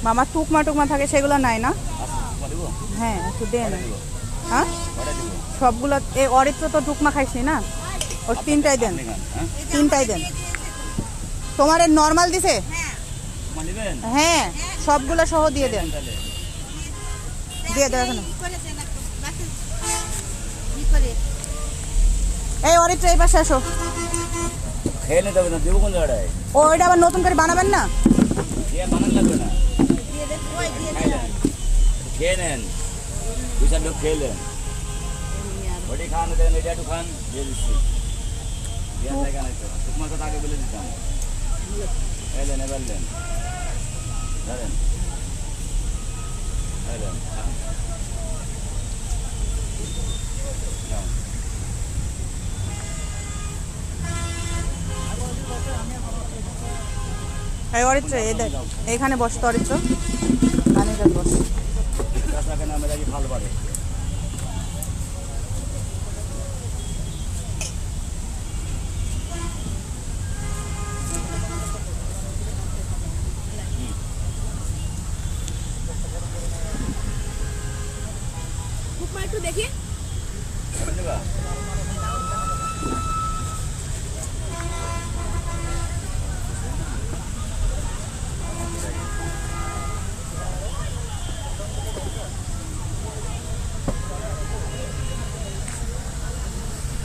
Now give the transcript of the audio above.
মামা টুকমা টুকমা থাকে সেগুলো নাই না? হ্যাঁ একটু দেন। হ্যাঁ সবগুলো অরিত্র তো টুকমা খাইছি না, ওর তিনটাই দেন, তিনটাই দেন। তোমার এর নর্মাল দিছে? হ্যাঁ সবগুলো সহ দিয়ে দেন, দিয়ে দেন এখন। এই অরিত্র এই পাশে আসো। খেয়ে নিতে হবে না, দেবো কোন জায়গায়? ও এটা আবার নতুন করে বানাবেন না? বানান লাগবে না, খেয়ে নেন, দু চার লোক খেয়ে নেন। ওটি খান দেন, এটা একটু খান, দিয়ে দিচ্ছি। দেওয়ার জায়গা নাই তো, তোমার কথা আগে বলে দিতাম। এলেন এবার নেন, ধরেন এলেন খান। এই অরিত্র এখানে বসতো, অরিত্র বস। মেরা কি ভাল পারে।